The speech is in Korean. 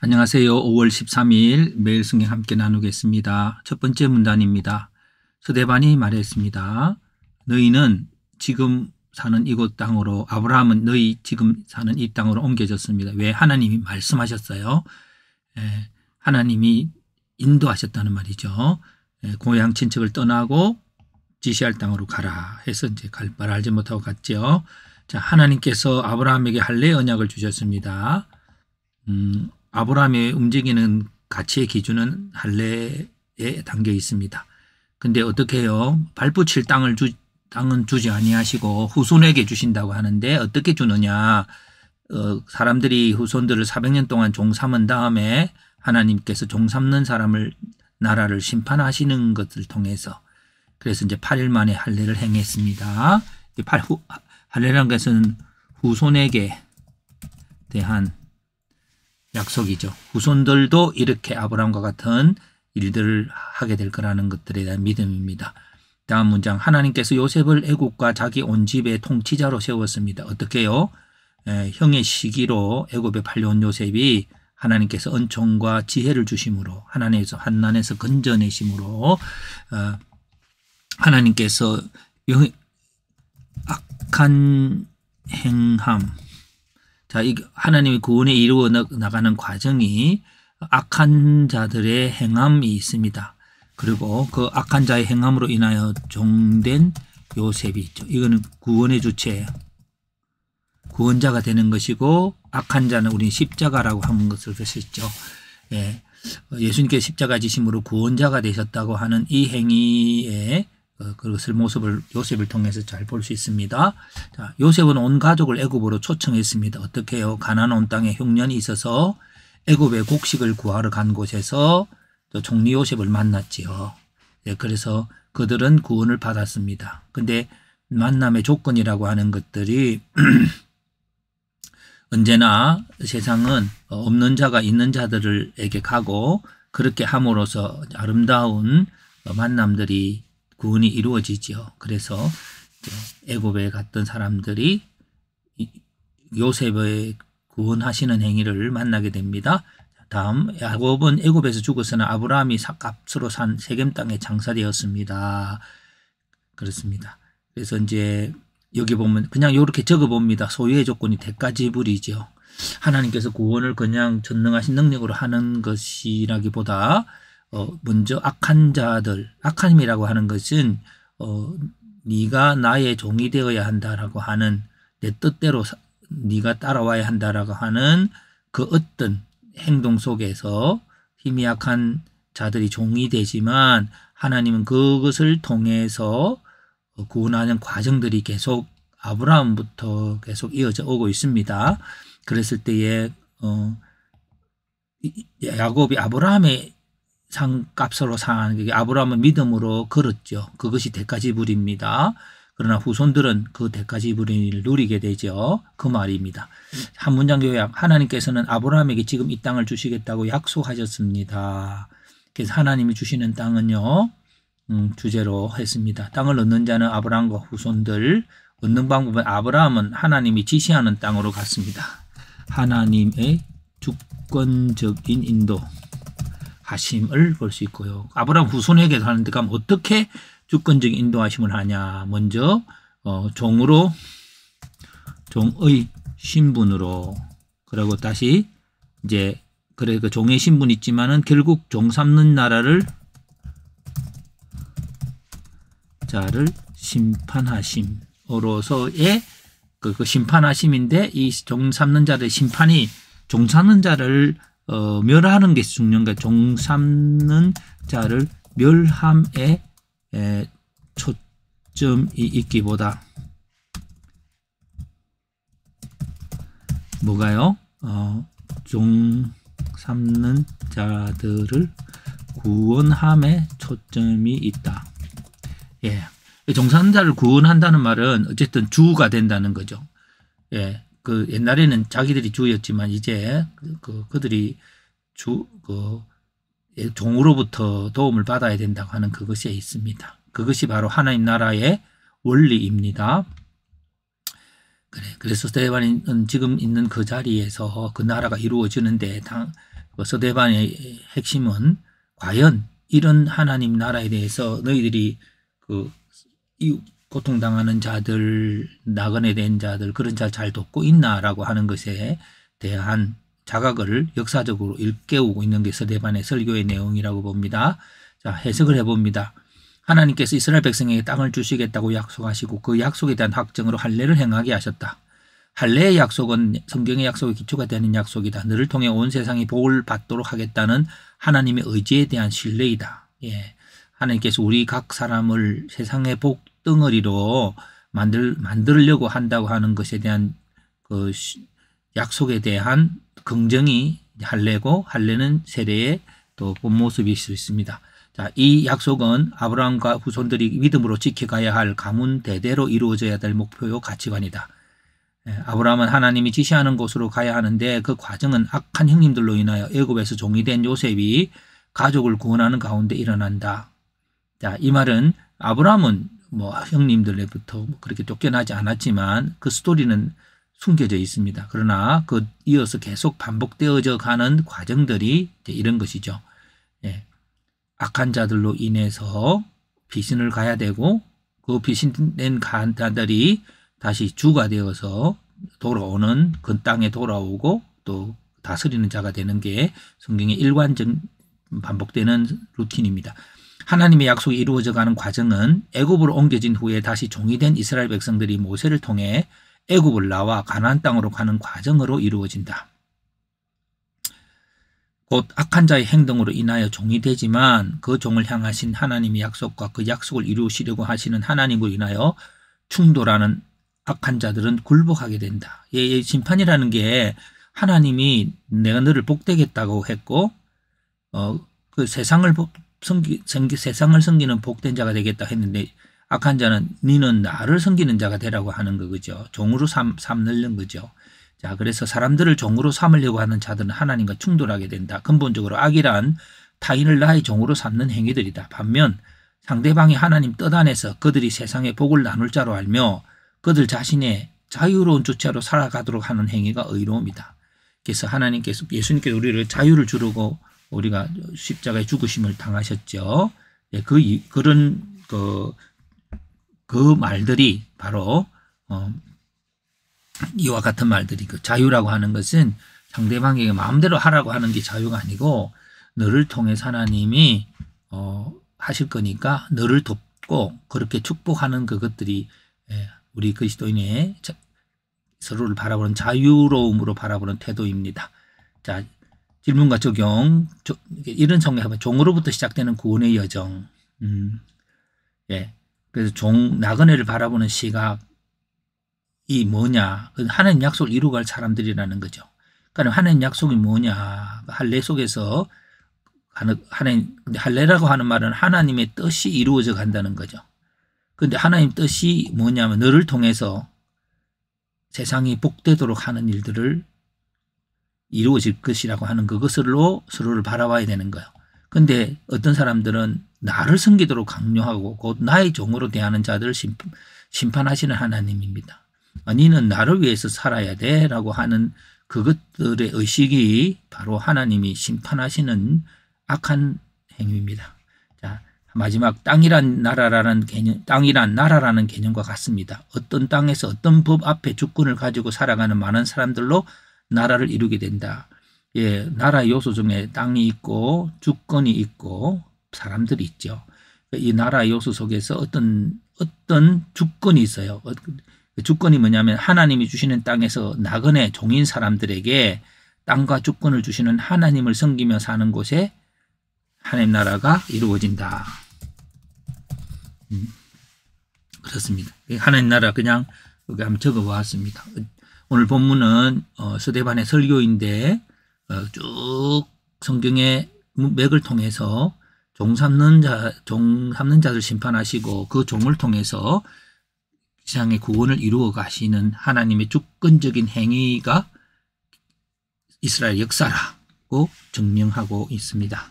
안녕하세요. 5월 13일 매일 성경 함께 나누겠습니다. 첫 번째 문단입니다. 스데반이 말했습니다. 너희는 지금 사는 이곳 땅으로, 아브라함은 너희 지금 사는 이 땅으로 옮겨졌습니다. 왜? 하나님이 말씀하셨어요. 하나님이 인도하셨다는 말이죠. 고향 친척을 떠나고 지시할 땅으로 가라 해서 이제 갈 바를 알지 못하고 갔죠. 자, 하나님께서 아브라함에게 할례 언약을 주셨습니다. 아브라함의 움직이는 가치의 기준은 할례에 담겨 있습니다. 근데 어떻게 해요? 발붙일 땅은 주지 아니하시고 후손에게 주신다고 하는데 어떻게 주느냐? 사람들이 후손들을 400년 동안 종 삼은 다음에 하나님께서 종 삼는 사람을 나라를 심판하시는 것을 통해서, 그래서 이제 8일 만에 할례를 행했습니다. 할례라는 것은 후손에게 대한 약속이죠. 후손들도 이렇게 아브라함과 같은 일들을 하게 될 거라는 것들에 대한 믿음입니다. 다음 문장, 하나님께서 요셉을 애굽과 자기 온 집의 통치자로 세웠습니다. 어떻게 해요? 형의 시기로 애굽에 팔려온 요셉이 하나님께서 은총과 지혜를 주심으로, 한난에서 건져내심으로, 하나님께서 악한 행함, 자, 이 하나님의 구원에 이루어 나가는 과정이 악한 자들의 행함이 있습니다. 그리고 그 악한 자의 행함으로 인하여 종된 요셉이 있죠. 이거는 구원의 주체예요. 구원자가 되는 것이고, 악한 자는 우리 십자가라고 하는 것을 쓰셨죠. 예수님께서 십자가 지심으로 구원자가 되셨다고 하는 이 행위에 그것을 모습을 요셉을 통해서 잘 볼 수 있습니다. 자, 요셉은 온 가족을 애굽으로 초청했습니다. 어떻게 해요? 가나안 온 땅에 흉년이 있어서 애굽의 곡식을 구하러 간 곳에서 또 총리 요셉을 만났지요. 그래서 그들은 구원을 받았습니다. 근데 만남의 조건이라고 하는 것들이 언제나 세상은 없는 자가 있는 자들에게 가고, 그렇게 함으로써 아름다운 만남들이 구원이 이루어지죠. 그래서 애굽에 갔던 사람들이 요셉의 구원하시는 행위를 만나게 됩니다. 다음, 야곱은 애굽에서 죽었으나 아브라함이 값으로 산 세겜 땅에 장사되었습니다. 그렇습니다. 그래서 이제 여기 보면 그냥 이렇게 적어 봅니다. 소유의 조건이 대가지불이죠. 하나님께서 구원을 그냥 전능하신 능력으로 하는 것이라기보다 먼저 악한 자들, 악함이라고 하는 것은 네가 나의 종이 되어야 한다라고 하는, 내 뜻대로 네가 따라와야 한다라고 하는 그 어떤 행동 속에서 힘이 약한 자들이 종이 되지만, 하나님은 그것을 통해서 구원하는 과정들이 계속 아브라함부터 계속 이어져 오고 있습니다. 그랬을 때에 야곱이 아브라함의 값으로 산, 아브라함은 믿음으로 걸었죠. 그것이 대가지불입니다. 그러나 후손들은 그 대가지불을 누리게 되죠. 그 말입니다. 한 문장 요약, 하나님께서는 아브라함에게 지금 이 땅을 주시겠다고 약속하셨습니다. 그래서 하나님이 주시는 땅은요, 주제로 했습니다. 땅을 얻는 자는 아브라함과 후손들, 얻는 방법은 아브라함은 하나님이 지시하는 땅으로 갔습니다. 하나님의 주권적인 인도 하심을 볼 수 있고요. 아브라함 후손에게 하는데 가면 어떻게 주권적인 인도하심을 하냐? 먼저 종의 신분으로, 그리고 다시 이제 그래 그 종의 신분이 있지만은 결국 종 삼는 자를 심판하심으로서의 그 심판하심인데, 이 종 삼는 자의 심판이 종 삼는 자를 멸하는 게 중요한 거예요. 종 삼는 자를 멸함에 초점이 있기보다 뭐가요? 종 삼는 자들을 구원함에 초점이 있다. 종 삼는 자를 구원한다는 말은 어쨌든 주가 된다는 거죠. 그 옛날에는 자기들이 주였지만 이제 그들이 종으로부터 도움을 받아야 된다고 하는 그것이 있습니다. 그것이 바로 하나님 나라의 원리입니다. 그래서 스데반은 지금 있는 그 자리에서 그 나라가 이루어지는데 그 스데반의 핵심은 과연 이런 하나님 나라에 대해서 너희들이 이 고통당하는 자들, 나그네 된 자들, 그런 자를 잘 돕고 있나라고 하는 것에 대한 자각을 역사적으로 일깨우고 있는 게 스데반의 설교의 내용이라고 봅니다. 자, 해석을 해봅니다. 하나님께서 이스라엘 백성에게 땅을 주시겠다고 약속하시고 그 약속에 대한 확정으로 할례를 행하게 하셨다. 할례의 약속은 성경의 약속의 기초가 되는 약속이다. 너를 통해 온 세상이 복을 받도록 하겠다는 하나님의 의지에 대한 신뢰이다. 예. 하나님께서 우리 각 사람을 세상의 복 덩어리로 만들려고 한다고 하는 것에 대한 그 약속에 대한 긍정이 할례고, 할례는 세례의 또 본 모습일 수 있습니다. 자, 이 약속은 아브라함과 후손들이 믿음으로 지켜가야 할 가문 대대로 이루어져야 될 목표요 가치관이다. 아브라함은 하나님이 지시하는 곳으로 가야 하는데 그 과정은 악한 형님들로 인하여 애굽에서 종이 된 요셉이 가족을 구원하는 가운데 일어난다. 자, 이 말은 아브라함은 형님들로부터 그렇게 쫓겨나지 않았지만 그 스토리는 숨겨져 있습니다. 그러나 이어서 계속 반복되어져 가는 과정들이 이런 것이죠. 예. 악한 자들로 인해서 피신을 가야 되고 그 피신된 자들이 다시 주가 되어서 돌아오는 그 땅에 돌아오고 또 다스리는 자가 되는 게 성경의 일관적 반복되는 루틴입니다. 하나님의 약속이 이루어져 가는 과정은 애굽으로 옮겨진 후에 다시 종이 된 이스라엘 백성들이 모세를 통해 애굽을 나와 가나안 땅으로 가는 과정으로 이루어진다. 곧 악한 자의 행동으로 인하여 종이 되지만 그 종을 향하신 하나님의 약속과 그 약속을 이루시려고 하시는 하나님으로 인하여 충돌하는 악한 자들은 굴복하게 된다. 심판이라는 게 하나님이 내가 너를 복되겠다고 했고 그 세상을 섬기는 복된 자가 되겠다 했는데 악한 자는 너는 나를 섬기는 자가 되라고 하는 거죠. 종으로 삼는 거죠. 자, 그래서 사람들을 종으로 삼으려고 하는 자들은 하나님과 충돌하게 된다. 근본적으로 악이란 타인을 나의 종으로 삼는 행위들이다. 반면 상대방이 하나님 뜻 안에서 그들이 세상의 복을 나눌 자로 알며 그들 자신의 자유로운 주체로 살아가도록 하는 행위가 의로움이다. 그래서 예수님께서 우리를 자유를 주려고 우리가 십자가의 죽으심을 당하셨죠. 예, 그런 말들이 바로 이와 같은 말들이 자유라고 하는 것은 상대방에게 마음대로 하라고 하는 게 자유가 아니고 너를 통해서 하나님이 하실 거니까 너를 돕고 그렇게 축복하는 그것들이 우리 그리스도인의 서로를 바라보는 자유로움으로 바라보는 태도입니다. 자, 질문과 적용. 이런 성경하면 종으로부터 시작되는 구원의 여정. 예. 그래서 나그네를 바라보는 시각이 뭐냐. 하나님 약속을 이루고 갈 사람들이라는 거죠. 그러니까 하나님 약속이 뭐냐. 할례 속에서 할례라고 하는 말은 하나님의 뜻이 이루어져 간다는 거죠. 그런데 하나님 뜻이 뭐냐면 너를 통해서 세상이 복되도록 하는 일들을 이루어질 것이라고 하는 그것으로 서로를 바라봐야 되는 거예요. 그런데 어떤 사람들은 나를 섬기도록 강요하고 곧 나의 종으로 대하는 자들을 심판하시는 하나님입니다. 너는 나를 위해서 살아야 돼 라고 하는 그것들의 의식이 바로 하나님이 심판하시는 악한 행위입니다. 자, 마지막 땅이란 나라라는 개념과 같습니다. 어떤 땅에서 어떤 법 앞에 주권을 가지고 살아가는 많은 사람들로 나라를 이루게 된다. 예, 나라 요소 중에 땅이 있고 주권이 있고 사람들이 있죠. 이 나라 요소 속에서 어떤 주권이 있어요. 주권이 뭐냐면 하나님이 주시는 땅에서 나그네 종인 사람들에게 땅과 주권을 주시는 하나님을 섬기며 사는 곳에 하나님 나라가 이루어진다. 그렇습니다. 하나님 나라 그냥 여기 한번 적어보았습니다. 오늘 본문은 스데반의 설교인데 쭉 성경의 맥을 통해서 종 삼는 자들 심판하시고 그 종을 통해서 세상의 구원을 이루어 가시는 하나님의 주권적인 행위가 이스라엘 역사라고 증명하고 있습니다.